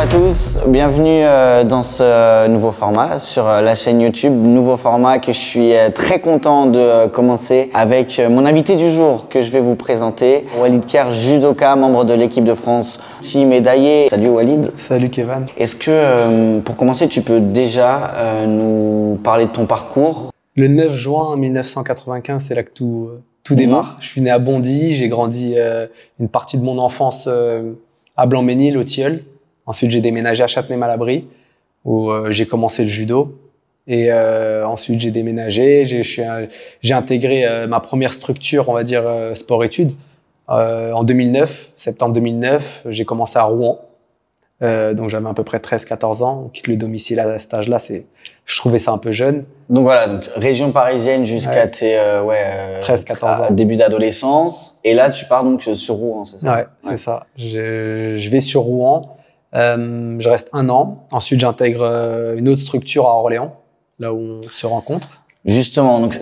à tous, bienvenue dans ce nouveau format sur la chaîne YouTube. Nouveau format que je suis très content de commencer avec mon invité du jour que je vais vous présenter. Walid Kher, judoka, membre de l'équipe de France, 6 médaillés. Salut Walid. Salut Kevin. Est-ce que pour commencer tu peux déjà nous parler de ton parcours? Le 9 juin 1995, c'est là que tout démarre. Je suis né à Bondy, j'ai grandi une partie de mon enfance à Blanc-Ménil, au Tilleul. Ensuite, j'ai déménagé à Châtenay-Malabry, où j'ai commencé le judo. Et ensuite, j'ai déménagé. J'ai intégré ma première structure, on va dire, sport-études. En 2009, septembre 2009, j'ai commencé à Rouen. Donc, j'avais à peu près 13-14 ans. On quitte le domicile à cet âge-là. Je trouvais ça un peu jeune. Donc voilà, donc région parisienne jusqu'à tes 13-14 ans. Début d'adolescence. Et là, tu pars donc sur Rouen, c'est ça? Ouais, c'est ça. Je vais sur Rouen. Je reste 1 an. Ensuite, j'intègre une autre structure à Orléans, là où on se rencontre. Justement, donc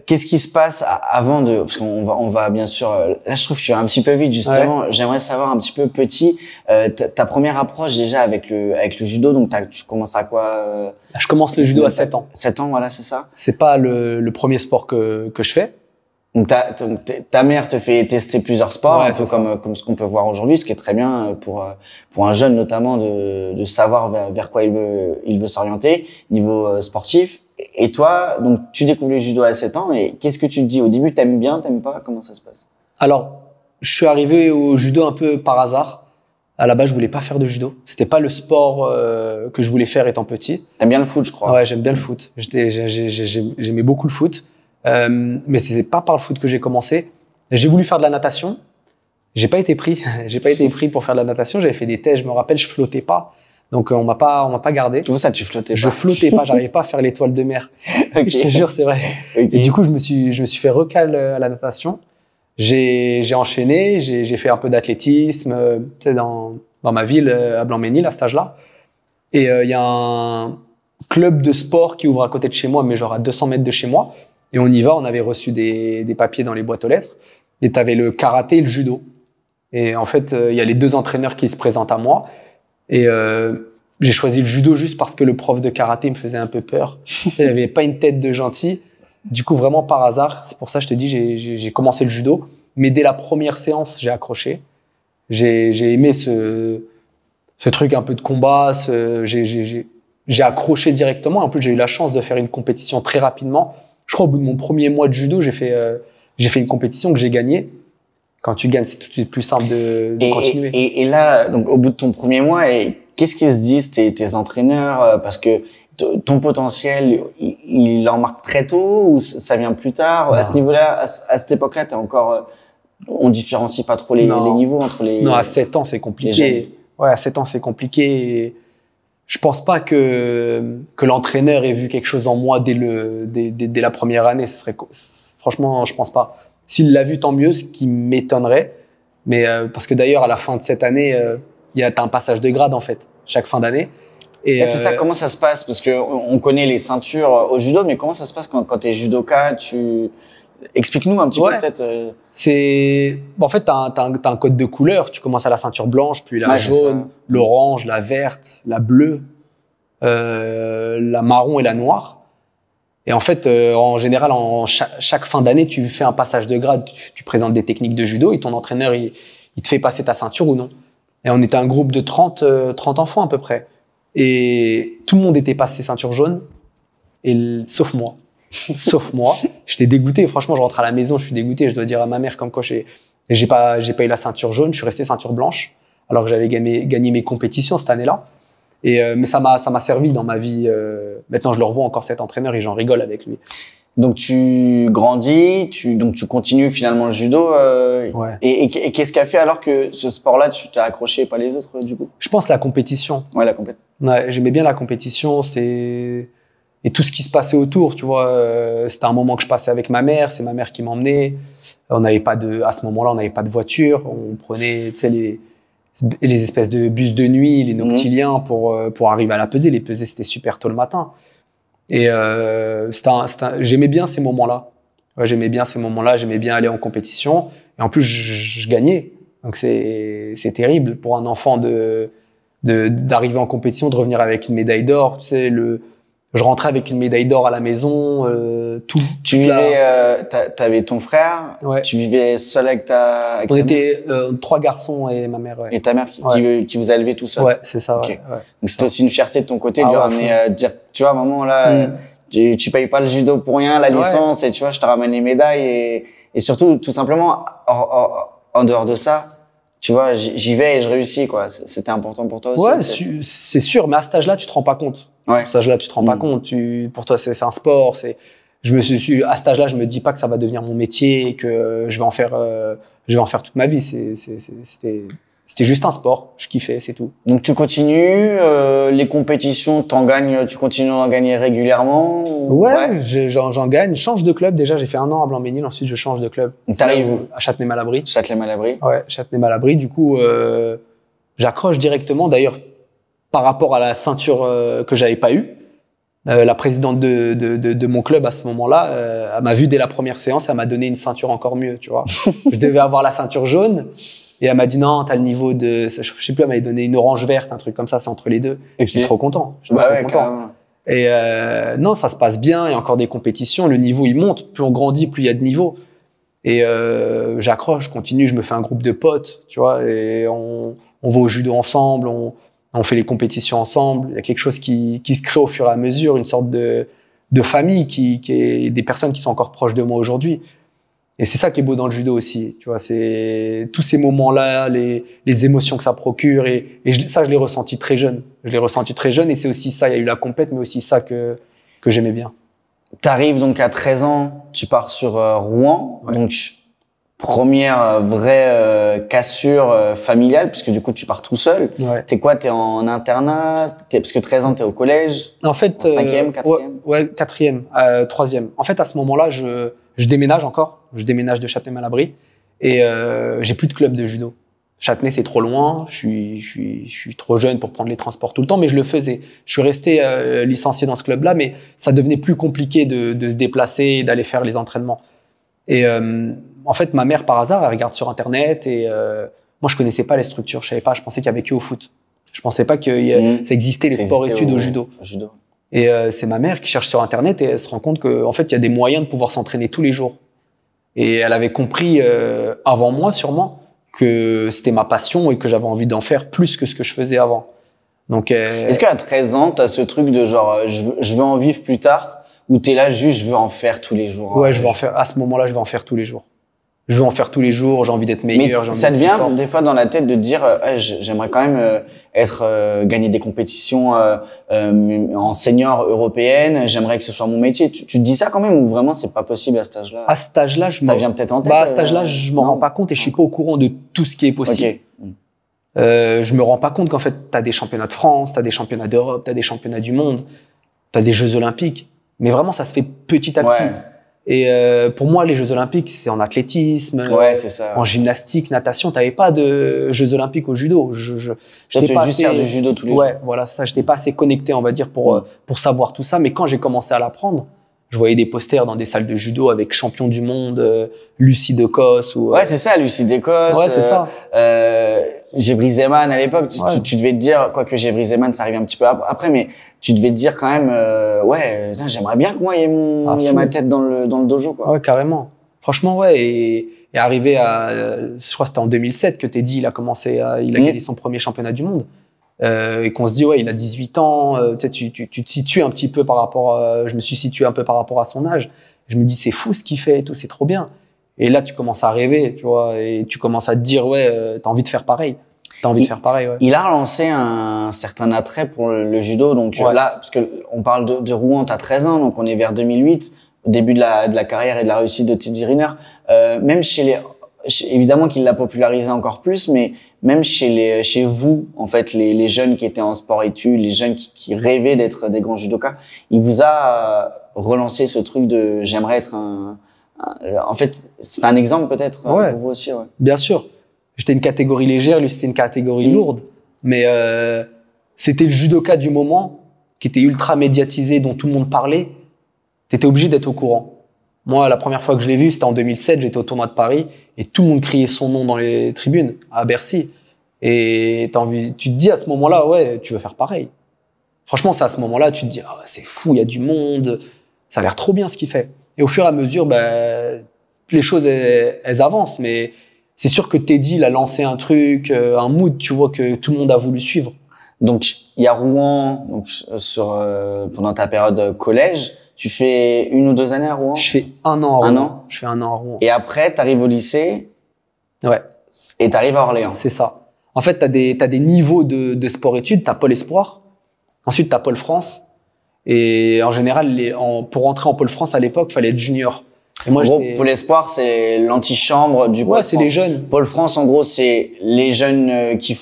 qu'est-ce qui se passe avant de, parce qu'on va bien sûr, là je trouve que je suis un petit peu vite justement. Ouais. J'aimerais savoir un petit peu petit, ta première approche déjà avec le judo. Donc tu commences à quoi? Je commence le judo à 7 ans. 7 ans, voilà, c'est ça. C'est pas le premier sport que je fais. Donc ta mère te fait tester plusieurs sports, ouais, un peu comme ce qu'on peut voir aujourd'hui, ce qui est très bien pour un jeune notamment de savoir vers quoi il veut s'orienter niveau sportif. Et toi, donc tu découvres le judo à 7 ans et qu'est-ce que tu te dis au début? T'aimes bien, t'aimes pas? Comment ça se passe? Alors, je suis arrivé au judo un peu par hasard. À la base, je voulais pas faire de judo. C'était pas le sport que je voulais faire étant petit. T'aimes bien le foot, je crois. Ouais, j'aime bien le foot. J'aimais beaucoup le foot. Mais c'est pas par le foot que j'ai commencé. J'ai voulu faire de la natation. J'ai pas été pris. J'ai pas été pris pour faire de la natation. J'avais fait des tests. Je me rappelle, je flottais pas. Donc on m'a pas gardé. Tout ça, tu flottais pas? Je flottais pas. J'arrivais pas à faire l'étoile de mer. Okay. Je te jure, c'est vrai. Okay. Et du coup, je me suis fait recal à la natation. J'ai enchaîné. J'ai fait un peu d'athlétisme, tu sais, dans ma ville à Blanc-Ménil à cet âge-là. Et il y a un club de sport qui ouvre à côté de chez moi, mais genre à 200 mètres de chez moi. Et on y va, on avait reçu des papiers dans les boîtes aux lettres. Et tu avais le karaté et le judo. Et en fait, il y a les 2 entraîneurs qui se présentent à moi. Et j'ai choisi le judo juste parce que le prof de karaté me faisait un peu peur. Il avait pas une tête de gentil. Du coup, vraiment par hasard, c'est pour ça que je te dis, j'ai commencé le judo. Mais dès la première séance, j'ai accroché. J'ai aimé ce truc un peu de combat. J'ai accroché directement. En plus, j'ai eu la chance de faire une compétition très rapidement. Je crois au bout de mon premier mois de judo, j'ai fait une compétition que j'ai gagnée. Quand tu gagnes, c'est tout de suite plus simple de continuer. Et là, donc au bout de ton premier mois, qu'est-ce qu'ils se disent tes entraîneurs? Parce que ton potentiel, il en marque très tôt ou ça vient plus tard? Non. À ce niveau-là, à cette époque-là, t'es encore, on différencie pas trop les niveaux entre les. Non, à 7 ans, c'est compliqué. Ouais, à 7 ans, c'est compliqué. Et je pense pas que l'entraîneur ait vu quelque chose en moi dès la première année. Franchement, je pense pas. S'il l'a vu, tant mieux, ce qui m'étonnerait. Mais parce que d'ailleurs, à la fin de cette année, t'as un passage de grade en fait, chaque fin d'année. Et c'est ça, comment ça se passe? Parce que on connaît les ceintures au judo, mais comment ça se passe quand t'es judoka? Explique-nous un petit peu peut-être. En fait, t'as un code de couleur. Tu commences à la ceinture blanche, puis la jaune, l'orange, la verte, la bleue, la marron et la noire. Et en fait, en général, chaque fin d'année, tu fais un passage de grade, tu présentes des techniques de judo et ton entraîneur, il te fait passer ta ceinture ou non. Et on était un groupe de 30 enfants à peu près. Et tout le monde était passé ceinture jaune, sauf moi. Sauf moi. J'étais dégoûté. Franchement, je rentre à la maison, je suis dégoûté. Je dois dire à ma mère comme quoi j'ai pas eu la ceinture jaune, je suis resté ceinture blanche, alors que j'avais gagné mes compétitions cette année-là. Mais ça m'a servi dans ma vie. Maintenant, je le revois encore cet entraîneur et j'en rigole avec lui. Donc tu grandis, tu continues finalement le judo. Ouais. Et qu'est-ce qu'a fait alors que ce sport-là, tu t'as accroché et pas les autres du coup? Je pense la compétition. Ouais, la compétition. Ouais, j'aimais bien la compétition. Et tout ce qui se passait autour, tu vois. C'était un moment que je passais avec ma mère. C'est ma mère qui m'emmenait. À ce moment-là, on n'avait pas de voiture. On prenait, tu sais, les espèces de bus de nuit, les noctiliens pour arriver à la pesée. Les pesées, c'était super tôt le matin. Et j'aimais bien ces moments-là. Ouais, j'aimais bien ces moments-là. J'aimais bien aller en compétition. Et en plus, je gagnais. Donc, c'est terrible pour un enfant de d'arriver en compétition, de revenir avec une médaille d'or. Tu sais, je rentrais avec une médaille d'or à la maison. Tu vivais, t'avais ton frère. Ouais. Tu vivais seul avec avec On ta était 3 garçons et ma mère. Ouais. Et ta mère qui vous a élevé tout seul. Ouais, c'est ça. Ok. Ouais. Donc c'était aussi une fierté de ton côté de lui ramener, dire, tu vois, maman là, tu payes pas le judo pour rien, la licence, et tu vois, je te ramène les médailles et surtout, tout simplement, en dehors de ça, tu vois, j'y vais et je réussis, quoi. C'était important pour toi aussi. Ouais, c'est sûr, mais à cet âge-là, tu te rends pas compte. Ouais. À cet âge-là, tu te rends pas compte. Pour toi, c'est un sport. À cet âge-là, je me dis pas que ça va devenir mon métier et que je vais en faire toute ma vie. C'était juste un sport. Je kiffais, c'est tout. Donc tu continues, les compétitions, tu continues d'en gagner régulièrement? Ouais. J'en gagne. Je change de club. Déjà, j'ai fait 1 an à Blanc-Ménil. Ensuite, je change de club. T'arrives où? À Châtenay-Malabry. Châtenay-Malabry. Ouais, Châtenay-Malabry. Du coup, j'accroche directement. D'ailleurs, par rapport à la ceinture que j'avais pas eue, la présidente de mon club à ce moment-là, elle m'a vu dès la première séance, elle m'a donné une ceinture encore mieux, tu vois. Je devais avoir la ceinture jaune et elle m'a dit non, t'as le niveau de, je sais plus, elle m'avait donné une orange verte, un truc comme ça, c'est entre les deux. Et j'étais trop content. J'étais trop content. Carrément. Et non, ça se passe bien. Il y a encore des compétitions, le niveau il monte. Plus on grandit, plus il y a de niveau. Et j'accroche, je continue, je me fais un groupe de potes, tu vois, et on va au judo ensemble, on fait les compétitions ensemble. Il y a quelque chose qui se crée au fur et à mesure, une sorte de famille qui est des personnes qui sont encore proches de moi aujourd'hui. Et c'est ça qui est beau dans le judo aussi, tu vois, c'est tous ces moments-là, les émotions que ça procure, et ça, je l'ai ressenti très jeune. Je l'ai ressenti très jeune, et c'est aussi ça, il y a eu la compète, mais aussi ça que j'aimais bien. T'arrives donc à 13 ans, tu pars sur Rouen, ouais. Donc première vraie cassure familiale, puisque du coup tu pars tout seul. Ouais. T'es quoi? T'es en internat? Parce que 13 ans, t'es au collège? En fait, 5e, 4e? Ouais, 4e, 3e. En fait, à ce moment-là, je déménage encore. Je déménage de Châtenay-Malabry et j'ai plus de club de judo. Châtenay, c'est trop loin. Je suis trop jeune pour prendre les transports tout le temps, mais je le faisais. Je suis resté licencié dans ce club-là, mais ça devenait plus compliqué de se déplacer et d'aller faire les entraînements. Et en fait, ma mère, par hasard, elle regarde sur Internet et moi, je connaissais pas les structures. Je savais pas. Je pensais qu'il y avait que au foot. Je pensais pas que ça existait les sports-études au judo. Et c'est ma mère qui cherche sur Internet et elle se rend compte qu'en fait, il y a des moyens de pouvoir s'entraîner tous les jours. Et elle avait compris avant moi, sûrement, que c'était ma passion et que j'avais envie d'en faire plus que ce que je faisais avant. Donc, est-ce qu'à 13 ans, t'as ce truc de genre, je veux en vivre plus tard, ou t'es là juste, je veux en faire tous les jours? Ouais, je veux en faire. À ce moment-là, je veux en faire tous les jours. Je veux en faire tous les jours. J'ai envie d'être meilleur. Mais ça te vient des fois dans la tête de te dire, j'aimerais quand même gagner des compétitions en senior européenne. J'aimerais que ce soit mon métier. Tu te dis ça quand même, ou vraiment c'est pas possible à cet âge-là? À cet âge-là, ça vient peut-être en tête. À cet âge-là, je m'en rends pas compte et je suis pas au courant de tout ce qui est possible. Okay. Je me rends pas compte qu'en fait, t'as des championnats de France, t'as des championnats d'Europe, t'as des championnats du monde, t'as des Jeux Olympiques. Mais vraiment, ça se fait petit à petit. Et pour moi, les Jeux Olympiques, c'est en athlétisme, c'est ça. En gymnastique, natation. T'avais pas de Jeux Olympiques au judo. J'étais pas assez faire du judo tous les jours. Ouais, voilà, ça. J'étais pas assez connecté, on va dire, pour savoir tout ça. Mais quand j'ai commencé à l'apprendre, je voyais des posters dans des salles de judo avec champion du monde, Lucie Decos ou. Ouais, c'est ça, Lucie Decos. Ouais, c'est ça. Gevry Zeman à l'époque, tu devais te dire, quoique Gevry Zeman, ça arrive un petit peu après, mais tu devais te dire quand même, j'aimerais bien que moi, il y ait ma tête dans le dojo, quoi. Ouais, carrément. Franchement, ouais. Et arrivé je crois que c'était en 2007 que Teddy, il a gagné son premier championnat du monde. Et qu'on se dit, ouais, il a 18 ans, tu te situes un petit peu par rapport je me suis situé un peu par rapport à son âge. Je me dis, c'est fou ce qu'il fait et tout, c'est trop bien. Et là, tu commences à rêver, tu vois, et tu commences à te dire, t'as envie de faire pareil. Ouais. Il a relancé un certain attrait pour le judo. Donc là, parce que on parle de Rouen, t'as 13 ans, donc on est vers 2008, au début de la carrière et de la réussite de Teddy Riner. Même évidemment qu'il l'a popularisé encore plus, mais même chez vous, en fait, les jeunes qui étaient en sport-études, les jeunes qui rêvaient d'être des grands judokas, il vous a relancé ce truc de j'aimerais être en fait, c'est un exemple peut-être pour vous aussi. Ouais. Bien sûr. J'étais une catégorie légère, lui c'était une catégorie lourde, mais c'était le judoka du moment qui était ultra médiatisé, dont tout le monde parlait. T'étais obligé d'être au courant. Moi, la première fois que je l'ai vu, c'était en 2007, j'étais au tournoi de Paris et tout le monde criait son nom dans les tribunes à Bercy. Et tu te dis à ce moment-là, ouais, tu veux faire pareil. Franchement, c'est à ce moment-là, tu te dis, ah, c'est fou, il y a du monde, ça a l'air trop bien ce qu'il fait. Et au fur et à mesure, les choses, elles avancent, mais c'est sûr que Teddy, il a lancé un truc, un mood, tu vois, que tout le monde a voulu suivre. Donc, il y a Rouen, donc, pendant ta période collège, tu fais 1 ou 2 années à Rouen? Je fais 1 an à Rouen. Un an? Je fais 1 an à Rouen. Et après, tu arrives au lycée? Ouais. Et tu arrives à Orléans? C'est ça. En fait, t'as des niveaux de sport-études. T'as Pôle Espoir. Ensuite, t'as Pôle France. Et en général, pour rentrer en Pôle France à l'époque, il fallait être junior. Et moi, en gros, Pôle Espoir, c'est l'antichambre du Pôle France. Ouais, c'est les jeunes. Pôle France, en gros, c'est les jeunes qui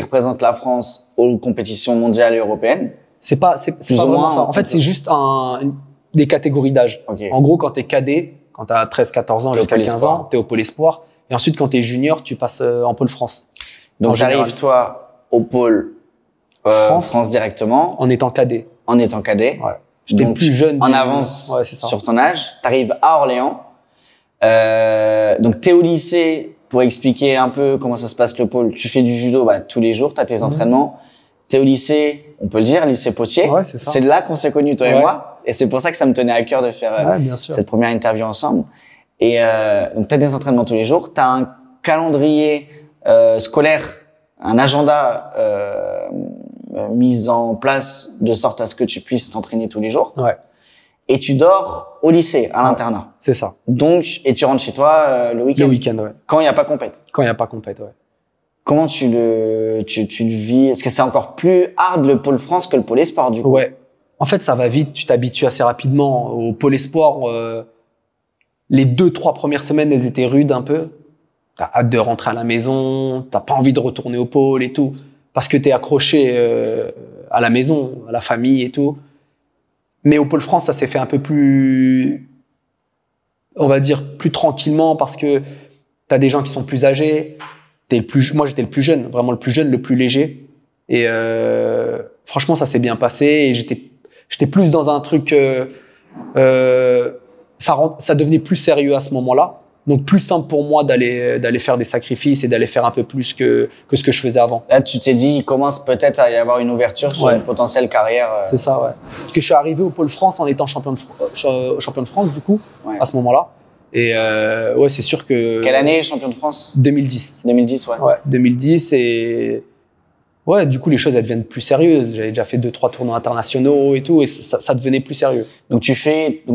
représentent la France aux compétitions mondiales et européennes. C'est pas vraiment ça. En fait, c'est juste des catégories d'âge. Okay. En gros, quand t'es cadet, quand t'as 13-14 ans jusqu'à 15 ans, t'es au Pôle Espoir. Et ensuite, quand t'es junior, tu passes en Pôle France. Donc, t'arrives, toi, au Pôle France directement. En étant cadet. En étant cadet. Ouais. J'étais le plus jeune. En avance sur ton âge. T'arrives à Orléans. Donc, t'es au lycée. Pour expliquer un peu comment ça se passe le pôle, tu fais du judo tous les jours, t'as tes entraînements. T'es au lycée, on peut le dire, lycée Potier. Ouais, c'est ça. C'est là qu'on s'est connus, toi et moi. Et c'est pour ça que ça me tenait à cœur de faire cette première interview ensemble. Et donc, t'as des entraînements tous les jours. T'as un calendrier scolaire, un agenda mis en place de sorte à ce que tu puisses t'entraîner tous les jours. Ouais. Et tu dors au lycée, à l'internat. C'est ça. Donc, et tu rentres chez toi le week-end. Le week-end, ouais. Quand il n'y a pas compète. Quand il n'y a pas compète, ouais. Comment tu le vis? Est-ce que c'est encore plus hard le pôle France que le pôle espoir du coup? Ouais. En fait, ça va vite. Tu t'habitues assez rapidement au pôle espoir. Les 2-3 premières semaines, elles étaient rudes un peu. T'as hâte de rentrer à la maison. T'as pas envie de retourner au pôle et tout. Parce que t'es accroché à la maison, à la famille et tout. Mais au pôle France, ça s'est fait un peu plus, on va dire, plus tranquillement parce que t'as des gens qui sont plus âgés. Moi, j'étais le plus jeune, vraiment le plus jeune, le plus léger. Et franchement, ça s'est bien passé. Et j'étais plus dans un truc. Ça devenait plus sérieux à ce moment-là. Donc, plus simple pour moi d'aller faire des sacrifices et d'aller faire un peu plus que ce que je faisais avant. Là, tu t'es dit, il commence peut-être à y avoir une ouverture sur une potentielle carrière. C'est ça, ouais. Parce que je suis arrivé au pôle France en étant champion de France, du coup, à ce moment-là. Et ouais, c'est sûr que... Quelle année, champion de France? 2010. 2010, ouais. Ouais, 2010 et... Ouais, du coup, les choses, elles deviennent plus sérieuses. J'avais déjà fait 2-3 tournois internationaux et tout, et ça devenait plus sérieux. Donc,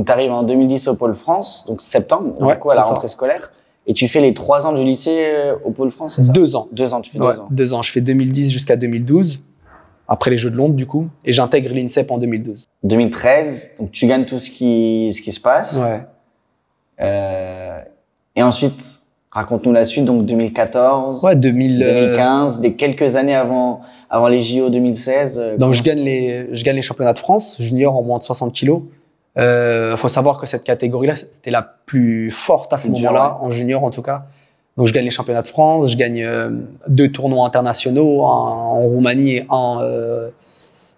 t'arrives en 2010 au pôle France, donc septembre, du coup, à la rentrée scolaire, et tu fais les 3 ans du lycée au pôle France, c'est ça? 2 ans. 2 ans, tu fais 2 ans. 2 ans. Je fais 2010 jusqu'à 2012, après les Jeux de Londres, du coup, et j'intègre l'INSEP en 2012. 2013, donc tu gagnes tout ce qui se passe. Ouais. Et ensuite, raconte-nous la suite, donc 2014, 2015, des quelques années avant les JO 2016. Donc je gagne les championnats de France, junior en moins de 60 kilos. Faut savoir que cette catégorie-là, c'était la plus forte à ce moment-là, en junior en tout cas. Donc je gagne les championnats de France, je gagne 2 tournois internationaux, un en Roumanie et un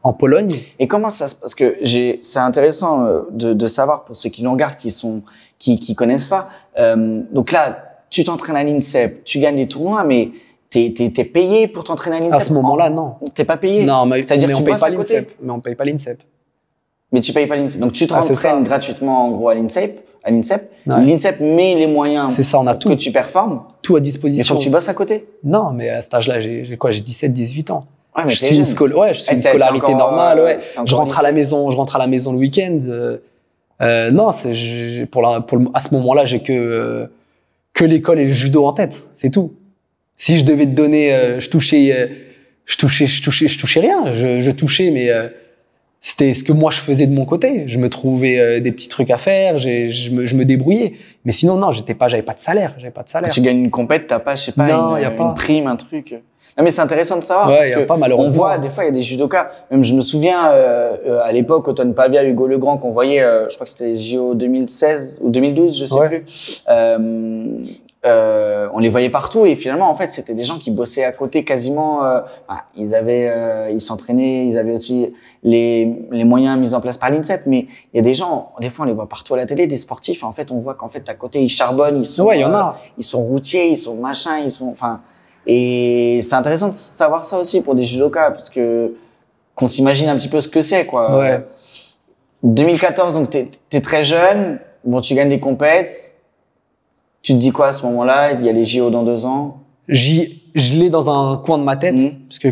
en Pologne. Et comment ça se passe? Parce que c'est intéressant de savoir pour ceux qui nous regardent, qui connaissent pas. Donc là, tu t'entraînes à l'INSEP, tu gagnes des tournois, mais t'es payé pour t'entraîner à l'INSEP? À ce moment-là, non. T'es pas payé? Non, mais c'est-à-dire tu bosses à côté? Mais on paye pas l'INSEP. Mais tu payes pas l'INSEP. Donc tu t'entraînes gratuitement en gros à l'INSEP. Ouais. L'INSEP met les moyens que tu performes. Tout à disposition. Il faut que tu bosses à côté? Non, mais à cet âge-là, j'ai 17-18 ans. Ouais, mais je suis une scolarité normale. Ouais. Je rentre à la maison le week-end. Non, à ce moment-là, j'ai que l'école et le judo en tête, c'est tout. Si je devais te donner, je touchais rien. Je touchais, mais c'était ce que moi je faisais de mon côté. Je me trouvais des petits trucs à faire, je me débrouillais. Mais sinon, non, j'avais pas de salaire. Quand tu gagnes une compète, t'as pas, je sais pas, une prime, un truc. Non, mais c'est intéressant de savoir parce que malheureusement. On voit des fois il y a des judokas. Même je me souviens à l'époque Automne Pavia, Hugo Legrand qu'on voyait, je crois que c'était les JO 2016 ou 2012, je sais plus. On les voyait partout et finalement en fait c'était des gens qui bossaient à côté quasiment. Ils s'entraînaient, ils avaient aussi les moyens mis en place par l'INSEP. Mais il y a des gens, des fois on les voit partout à la télé, des sportifs. En fait on voit qu'en fait à côté ils charbonnent, ils sont routiers, ils sont machins, ils sont Et c'est intéressant de savoir ça aussi pour des judokas, parce que qu'on s'imagine un petit peu ce que c'est, quoi. Ouais. 2014, donc t'es très jeune. Bon, tu gagnes des compètes. Tu te dis quoi à ce moment-là? Il y a les JO dans 2 ans. Je l'ai dans un coin de ma tête, Mmh. parce que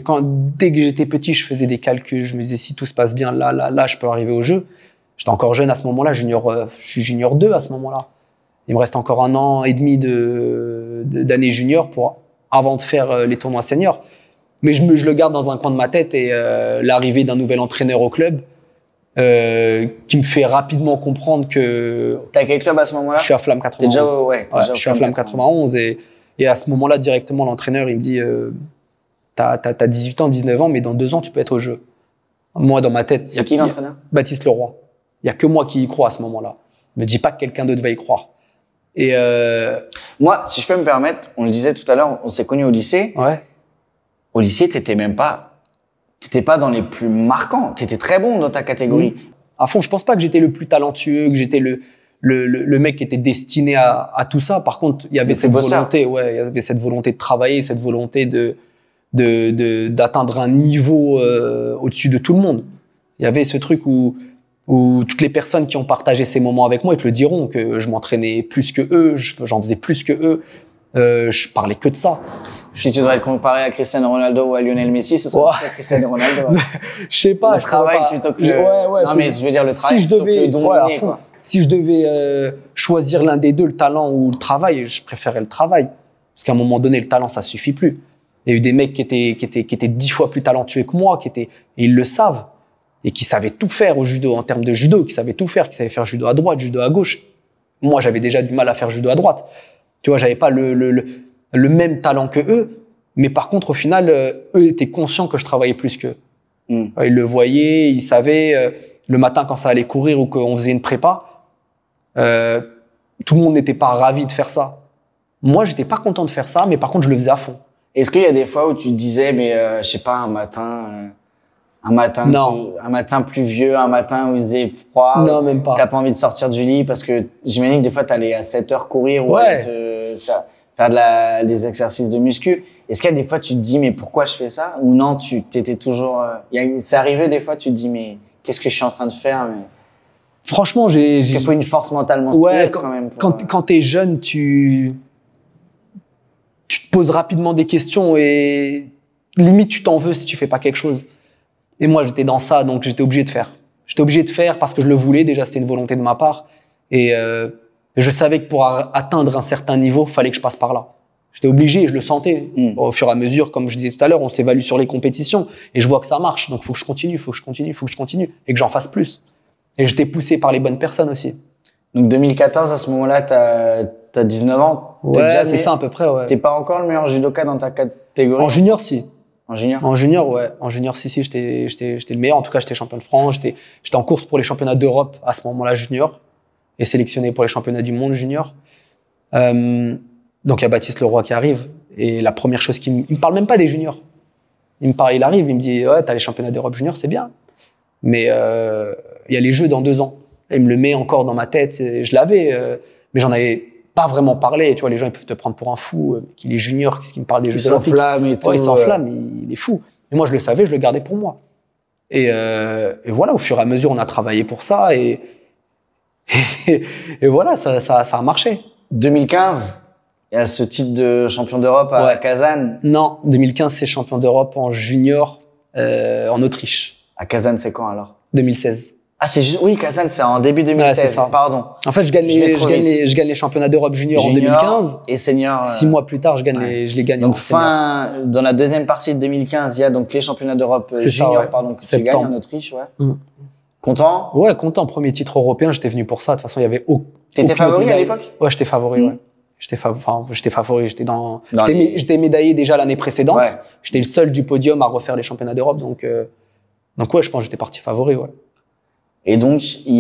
dès que j'étais petit, je faisais des calculs. Je me disais, si tout se passe bien, là, je peux arriver au jeu. J'étais encore jeune à ce moment-là, je suis junior 2 à ce moment-là. Il me reste encore 1 an et demi d'année junior avant de faire les tournois seniors. Mais je le garde dans un coin de ma tête et l'arrivée d'un nouvel entraîneur au club qui me fait rapidement comprendre que T'as quel club à ce moment-là? je suis à Flamme 91. T'es déjà, ouais, Je suis à Flamme 91 et à ce moment-là, directement, l'entraîneur, il me dit t'as 18 ans, 19 ans, mais dans 2 ans, tu peux être au jeu. Moi, dans ma tête... C'est qui l'entraîneur? Baptiste Leroy. Il n'y a que moi qui y crois à ce moment-là. Ne me dis pas que quelqu'un d'autre va y croire. Et moi, si je peux me permettre, on le disait tout à l'heure, on s'est connus au lycée. ouais. Au lycée, t'étais pas dans les plus marquants. T'étais très bon dans ta catégorie. À fond, je pense pas que j'étais le plus talentueux, que j'étais le mec qui était destiné à tout ça. Par contre, il y avait cette volonté, ouais, il y avait cette volonté de travailler, cette volonté d'atteindre un niveau au-dessus de tout le monde. Il y avait ce truc où toutes les personnes qui ont partagé ces moments avec moi, ils te le diront, que je m'entraînais plus que eux, j'en faisais plus que eux, je parlais que de ça. Si tu devrais te comparer à Cristiano Ronaldo ou à Lionel Messi, ce serait peut-être Cristiano Ronaldo. Ouais. Je sais pas. Le travail plutôt que ouais, non, mais je veux dire le travail si plutôt que le don inné, quoi. Si je devais choisir l'un des deux, le talent ou le travail, je préférais le travail. Parce qu'à un moment donné, le talent, ça suffit plus. Il y a eu des mecs qui étaient 10 fois plus talentueux que moi, et ils le savent, et qui savaient tout faire au judo, en termes de judo, qui savaient tout faire, qui savaient faire judo à droite, judo à gauche. Moi, j'avais déjà du mal à faire judo à droite. Tu vois, j'avais pas le même talent que eux, mais par contre, au final, eux étaient conscients que je travaillais plus qu'eux. Ils le voyaient, ils savaient, le matin quand ça allait courir ou qu'on faisait une prépa, tout le monde n'était pas ravi de faire ça. Moi, j'étais pas content de faire ça, mais par contre, je le faisais à fond. Est-ce qu'il y a des fois où tu te disais, mais je sais pas, un matin pluvieux, un matin où il faisait froid. Non, même pas. T'as pas envie de sortir du lit parce que j'imagine que des fois t'allais à 7 heures courir ou ouais. faire des exercices de muscu. Est-ce qu'il y a des fois tu te dis mais pourquoi je fais ça? Ou non, t'étais toujours, c'est arrivé des fois tu te dis mais qu'est-ce que je suis en train de faire? Mais... Franchement, il faut une force mentale monstrueuse quand même. Quand t'es jeune, tu te poses rapidement des questions et limite tu t'en veux si tu fais pas quelque chose. Et moi, j'étais dans ça, donc j'étais obligé de faire. J'étais obligé de faire parce que je le voulais. Déjà, c'était une volonté de ma part. Et je savais que pour atteindre un certain niveau, fallait que je passe par là. J'étais obligé, je le sentais. Au fur et à mesure, comme je disais tout à l'heure, on s'évalue sur les compétitions. Et je vois que ça marche. Donc, faut que je continue. Et que j'en fasse plus. Et j'étais poussé par les bonnes personnes aussi. Donc, 2014, à ce moment-là, t'as 19 ans. Ouais, c'est ça à peu près, ouais. T'es pas encore le meilleur judoka dans ta catégorie? En junior, si. En junior? En junior, ouais. En junior, si, j'étais le meilleur. En tout cas, j'étais champion de France. J'étais en course pour les championnats d'Europe à ce moment-là, junior. Et sélectionné pour les championnats du monde junior. Donc, il y a Baptiste Leroy qui arrive. Et la première chose il me parle même pas des juniors. Il arrive, il me dit, ouais, t'as les championnats d'Europe junior, c'est bien. Mais, il y a les Jeux dans 2 ans. Et il me le met encore dans ma tête. Je l'avais, mais j'en avais pas vraiment parlé. Tu vois, les gens, ils peuvent te prendre pour un fou. Qu'il est junior, qu'est-ce qu'il me parle des Jeux olympiques? Il s'enflamme et tout. Ouais, il s'enflamme, il est fou. Et moi, je le savais, je le gardais pour moi. Et voilà, au fur et à mesure, on a travaillé pour ça. Et voilà, ça a marché. 2015, il y a ce titre de champion d'Europe à Kazan. Non, 2015, c'est champion d'Europe en junior en Autriche. À Kazan, c'est quand alors? 2016. Ah, c'est juste, oui, Kazan, c'est en début 2016. Ouais, ça. Pardon. En fait, je gagne les championnats d'Europe junior en 2015. Et senior. 6 mois plus tard, je les gagne. Donc, dans la deuxième partie de 2015, il y a donc les championnats d'Europe junior, ouais. Pardon, que tu gagnes en Autriche, ouais. Content? Ouais, content. Premier titre européen, j'étais venu pour ça. De toute façon, il y avait T'étais favori à l'époque? Ouais, j'étais favori, ouais. J'étais favori. J'étais médaillé déjà l'année précédente. Ouais. J'étais le seul du podium à refaire les championnats d'Europe. Donc ouais, je pense que j'étais parti favori, ouais. Et donc, et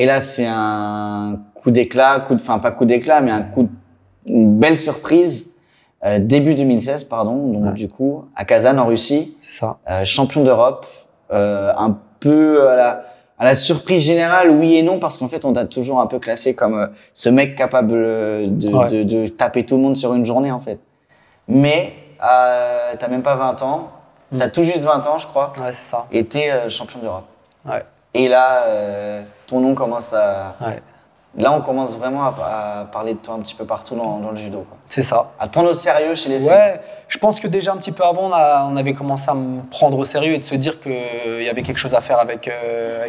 là, c'est un coup d'éclat, enfin, pas coup d'éclat, mais une belle surprise, début 2016, pardon. Donc, ouais. Du coup, à Kazan, en Russie. C'est ça. Champion d'Europe, un peu à la surprise générale, oui et non, parce qu'en fait, on t'a toujours un peu classé comme ce mec capable de taper tout le monde sur une journée, en fait. Mais t'as même pas 20 ans, t'as tout juste 20 ans, je crois, Ouais, c'est ça. et t'es champion d'Europe. Ouais. Et là, ton nom commence à... Ouais. Là, on commence vraiment à parler de toi un petit peu partout dans le judo, quoi. C'est ça. À te prendre au sérieux chez les seniors. Ouais, je pense que déjà un petit peu avant, on avait commencé à me prendre au sérieux et de se dire qu'il y avait quelque chose à faire avec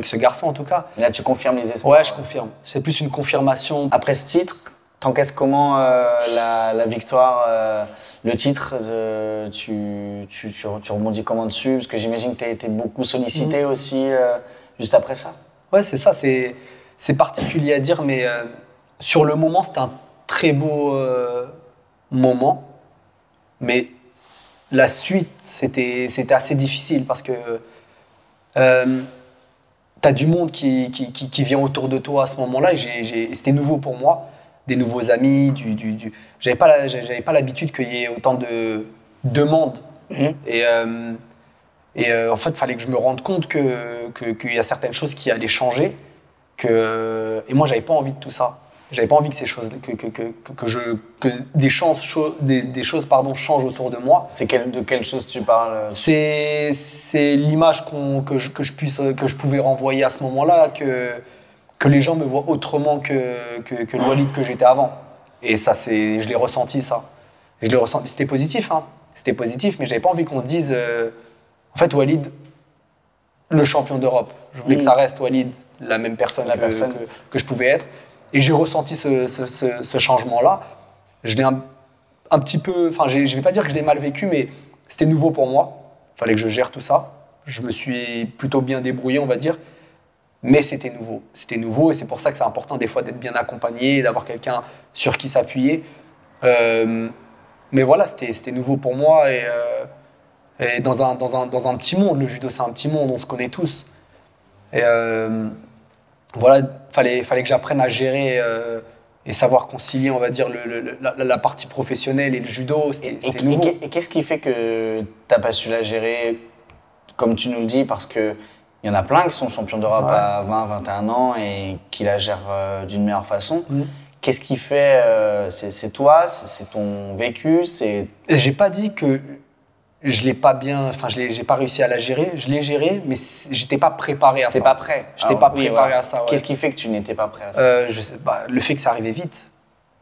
ce garçon en tout cas. Mais là, tu confirmes les espoirs. Ouais, je confirme. C'est plus une confirmation. Après ce titre, t'encaisses comment la victoire, le titre tu rebondis comment dessus? Parce que j'imagine que tu as été beaucoup sollicité aussi juste après ça. Ouais, c'est ça. C'est particulier à dire, mais sur le moment, c'était un très beau moment. Mais la suite, c'était assez difficile parce que tu as du monde qui vient autour de toi à ce moment-là. Et c'était nouveau pour moi. Des nouveaux amis. J'avais pas l'habitude qu'il y ait autant de demandes. Et en fait, il fallait que je me rende compte qu'il y a certaines choses qui allaient changer. Et moi, j'avais pas envie de tout ça. J'avais pas envie que ces choses, que des choses changent autour de moi. De quelle chose tu parles? C'est l'image que je pouvais renvoyer à ce moment-là, que les gens me voient autrement que le Walid que j'étais avant. Et ça, je l'ai ressenti, ça. Je l'ai ressenti. C'était positif, hein. C'était positif, mais j'avais pas envie qu'on se dise, en fait, Walid, le champion d'Europe. Je voulais que ça reste Walid, la même personne que je pouvais être. Et j'ai ressenti ce changement-là. Je l'ai un petit peu... Enfin, je ne vais pas dire que je l'ai mal vécu, mais c'était nouveau pour moi. Il fallait que je gère tout ça. Je me suis plutôt bien débrouillé, on va dire. Mais c'était nouveau. C'était nouveau et c'est pour ça que c'est important des fois d'être bien accompagné, d'avoir quelqu'un sur qui s'appuyer. Mais voilà, c'était nouveau pour moi. Et dans un petit monde, le judo c'est un petit monde, on se connaît tous. Et voilà, fallait que j'apprenne à gérer et savoir concilier, on va dire, la partie professionnelle et le judo, c'était nouveau. Et qu'est-ce qui fait que tu n'as pas su la gérer, comme tu nous le dis, parce qu'il y en a plein qui sont champions d'Europe à 20, 21 ans et qui la gèrent d'une meilleure façon. Qu'est-ce qui fait, c'est toi, c'est ton vécu, J'ai pas dit que je l'ai pas bien, enfin j'ai pas réussi à la gérer. Je l'ai gérée, mais j'étais pas préparé à ça. T'es pas prêt. J'étais pas préparé à ça. Ouais. Qu'est-ce qui fait que tu n'étais pas prêt à ça? Je sais pas. Le fait que ça arrivait vite.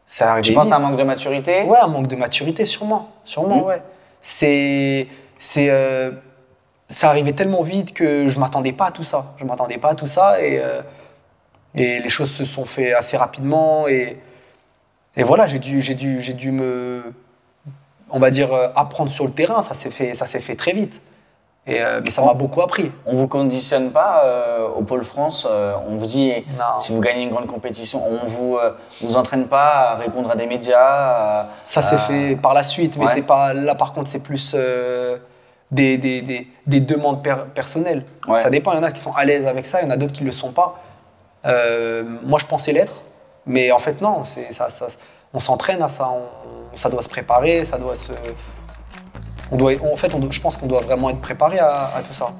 Ça arrivait tu penses à un manque de maturité? Ouais, un manque de maturité, sûrement, ouais. Ça arrivait tellement vite que je m'attendais pas à tout ça. Et les choses se sont fait assez rapidement et voilà, j'ai dû me, on va dire, apprendre sur le terrain. Ça s'est fait très vite. Mais ça m'a beaucoup appris. On vous conditionne pas au Pôle France. On vous dit, non. Si vous gagnez une grande compétition, on vous entraîne pas à répondre à des médias. Ça s'est fait par la suite, mais c'est pas là. Par contre, c'est plus des demandes personnelles. Ouais. Ça dépend. Il y en a qui sont à l'aise avec ça, il y en a d'autres qui le sont pas. Moi, je pensais l'être, mais en fait non. On s'entraîne à ça. Ça doit se préparer, ça doit se. Je pense qu'on doit vraiment être préparé à tout ça.